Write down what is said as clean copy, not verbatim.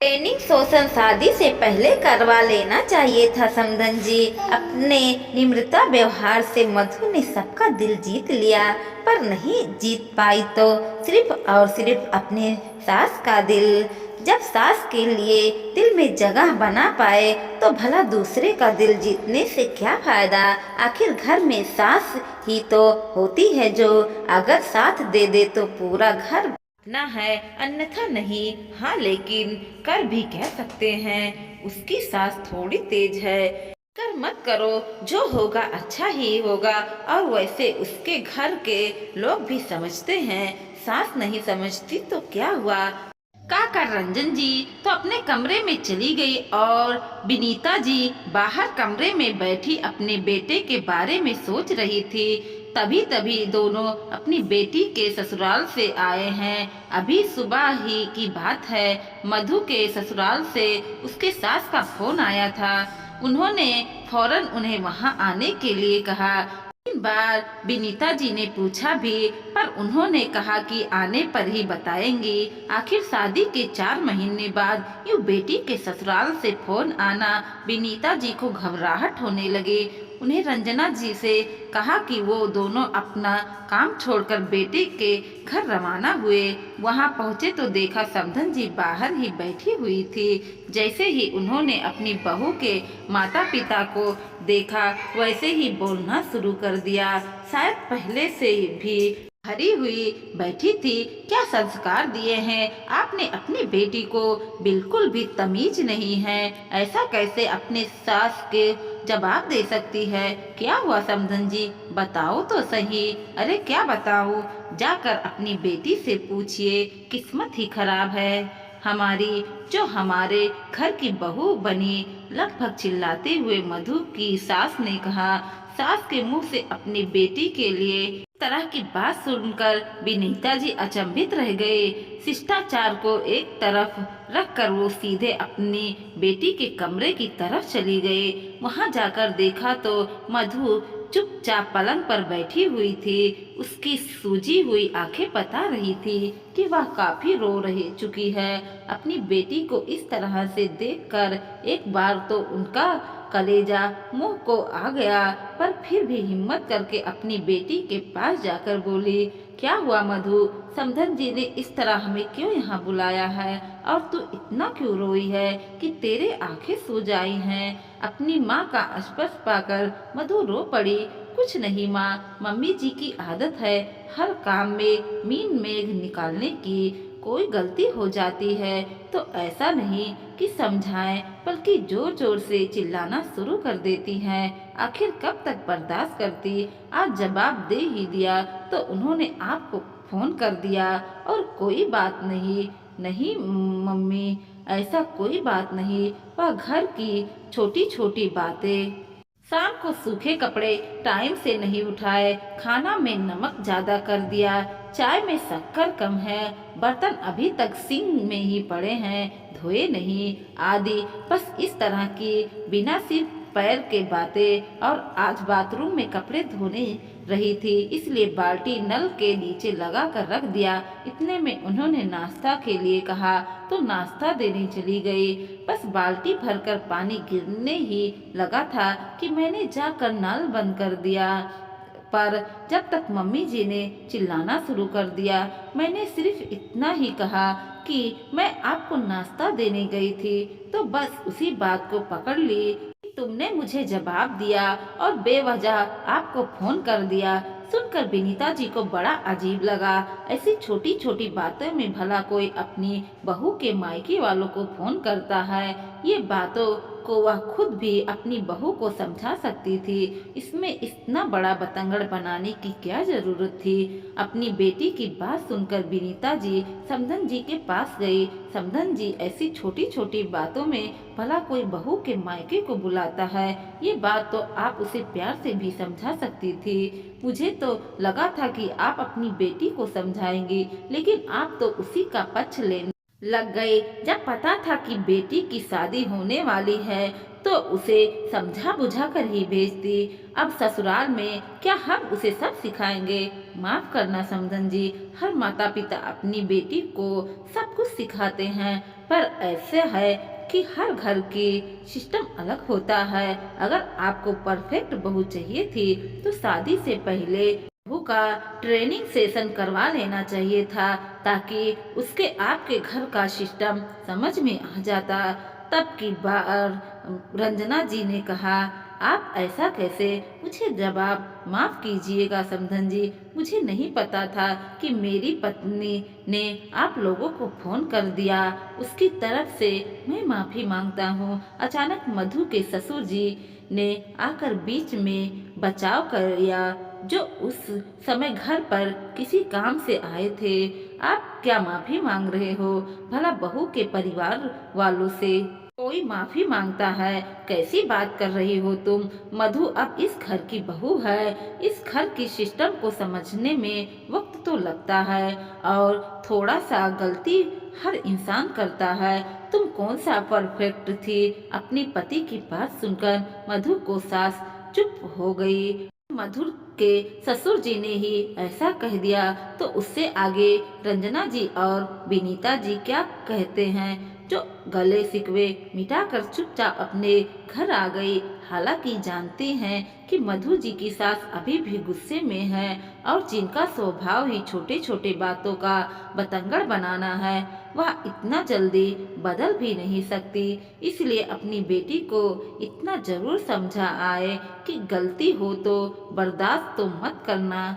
Training शोषण शादी से पहले करवा लेना चाहिए था समधन जी। अपने निम्रता व्यवहार से मधु ने सबका दिल जीत लिया, पर नहीं जीत पाई तो सिर्फ और सिर्फ अपने सास का दिल। जब सास के लिए दिल में जगह बना पाए तो भला दूसरे का दिल जीतने से क्या फायदा। आखिर घर में सास ही तो होती है जो अगर साथ दे दे तो पूरा घर ना है, अन्यथा नहीं। हाँ लेकिन कर भी कह सकते हैं, उसकी सांस थोड़ी तेज है। कर मत करो, जो होगा अच्छा ही होगा। और वैसे उसके घर के लोग भी समझते हैं, सास नहीं समझती तो क्या हुआ। काका रंजन जी तो अपने कमरे में चली गई और विनीता जी बाहर कमरे में बैठी अपने बेटे के बारे में सोच रही थी। तभी तभी दोनों अपनी बेटी के ससुराल से आए हैं। अभी सुबह ही की बात है, मधु के ससुराल से उसके सास का फोन आया था। उन्होंने फौरन उन्हें वहां आने के लिए कहा। 3 बार विनीता जी ने पूछा भी, पर उन्होंने कहा कि आने पर ही बताएंगी। आखिर शादी के 4 महीने बाद यूँ बेटी के ससुराल से फोन आना विनीता जी को घबराहट होने लगी। उन्हें रंजना जी से कहा कि वो दोनों अपना काम छोड़कर बेटे के घर रवाना हुए। वहां पहुंचे तो देखा समधन जी बाहर ही बैठी हुई थी। जैसे ही उन्होंने अपनी बहू के माता पिता को देखा, वैसे ही बोलना शुरू कर दिया। शायद पहले से भी भरी हुई बैठी थी। क्या संस्कार दिए हैं आपने अपनी बेटी को, बिल्कुल भी तमीज नहीं है। ऐसा कैसे अपने सास के जवाब दे सकती है। क्या हुआ समधन जी, बताओ तो सही। अरे क्या बताऊं, जाकर अपनी बेटी से पूछिए, किस्मत ही खराब है हमारी जो हमारे घर की बहू बनी। लगभग चिल्लाते हुए मधु की सास ने कहा। सास के मुंह से अपनी बेटी के लिए इस तरह की बात सुनकर विनीता जी अचंभित रह गए। शिष्टाचार को एक तरफ रखकर वो सीधे अपनी बेटी के कमरे की तरफ चली गए। वहां जाकर देखा तो मधु चुपचाप पलंग पर बैठी हुई थी। उसकी सूजी हुई आंखें बता रही थी कि वह काफी रो रही चुकी है। अपनी बेटी को इस तरह से देखकर एक बार तो उनका कलेजा मुंह को आ गया, पर फिर भी हिम्मत करके अपनी बेटी के पास जाकर बोली, क्या हुआ मधु, समधन जी ने इस तरह हमें क्यों यहाँ बुलाया है और तू इतना क्यों रोई है कि तेरे आंखें सूज आई हैं। अपनी माँ का स्पर्श पाकर मधु रो पड़ी। कुछ नहीं माँ, मम्मी जी की आदत है हर काम में मीन मेघ निकालने की। कोई गलती हो जाती है तो ऐसा नहीं कि समझाएं, बल्कि जोर जोर से चिल्लाना शुरू कर देती हैं। आखिर कब तक बर्दाश्त करती। आज जवाब दे ही दिया तो उन्होंने आपको फोन कर दिया। और कोई बात नहीं। नहीं मम्मी, ऐसा कोई बात नहीं, वह घर की छोटी छोटी बातें। शाम को सूखे कपड़े टाइम से नहीं उठाए, खाना में नमक ज्यादा कर दिया, चाय में शक्कर कम है, बर्तन अभी तक सिंक में ही पड़े हैं, धोए नहीं, आदि। बस इस तरह की बिना सिर पैर के बातें। और आज बाथरूम में कपड़े धोने रही थी, इसलिए बाल्टी नल के नीचे लगा कर रख दिया। इतने में उन्होंने नाश्ता के लिए कहा तो नाश्ता देने चली गई। बस बाल्टी भरकर पानी गिरने ही लगा था कि मैंने जाकर नल बंद कर दिया। पर जब तक मम्मी जी ने चिल्लाना शुरू कर दिया, मैंने सिर्फ इतना ही कहा कि मैं आपको नाश्ता देने गई थी, तो बस उसी बात को पकड़ ली। तुमने मुझे जवाब दिया और बेवजह आपको फोन कर दिया। सुनकर विनीता जी को बड़ा अजीब लगा। ऐसी छोटी छोटी बातों में भला कोई अपनी बहू के मायके वालों को फोन करता है। ये बातों को वह खुद भी अपनी बहू को समझा सकती थी। इसमें इतना बड़ा बतंगड़ बनाने की क्या जरूरत थी। अपनी बेटी की बात सुनकर विनीता जी समधन जी के पास गई। समधन जी, ऐसी छोटी छोटी बातों में भला कोई बहू के मायके को बुलाता है। ये बात तो आप उसे प्यार से भी समझा सकती थी। मुझे तो लगा था कि आप अपनी बेटी को समझाएंगी, लेकिन आप तो उसी का पक्ष लेने लग गए। जब पता था कि बेटी की शादी होने वाली है तो उसे समझा बुझा कर ही भेज दी। अब ससुराल में क्या हम उसे सब सिखाएंगे? माफ करना समधन जी, हर माता पिता अपनी बेटी को सब कुछ सिखाते हैं, पर ऐसे है कि हर घर की सिस्टम अलग होता है। अगर आपको परफेक्ट बहू चाहिए थी तो शादी से पहले बहू का ट्रेनिंग सेशन करवा लेना चाहिए था, ताकि उसके आपके घर का सिस्टम समझ में आ जाता। तब की बार रंजना जी ने कहा, आप ऐसा कैसे? मुझे जवाब, माफ कीजिएगा समधन जी, मुझे नहीं पता था कि मेरी पत्नी ने आप लोगों को फोन कर दिया। उसकी तरफ से मैं माफी मांगता हूँ। अचानक मधु के ससुर जी ने आकर बीच में बचाव कर दिया, जो उस समय घर पर किसी काम से आए थे। आप क्या माफी मांग रहे हो? भला बहू के परिवार वालों से कोई माफी मांगता है? कैसी बात कर रही हो तुम? मधु अब इस घर की बहू है। इस घर की सिस्टम को समझने में वक्त तो लगता है, और थोड़ा सा गलती हर इंसान करता है। तुम कौन सा परफेक्ट थी? अपनी पति की बात सुनकर मधु को सास चुप हो गई। मधुर के ससुर जी ने ही ऐसा कह दिया तो उससे आगे रंजना जी और विनीता जी क्या कहते हैं, जो गले शिकवे मिटाकर चुपचाप अपने घर आ गई। हालांकि जानती हैं कि मधु जी की सास अभी भी गुस्से में है, और जिनका स्वभाव ही छोटे छोटे बातों का बतंगड़ बनाना है, वह इतना जल्दी बदल भी नहीं सकती। इसलिए अपनी बेटी को इतना जरूर समझा आए कि गलती हो तो बर्दाश्त तो मत करना।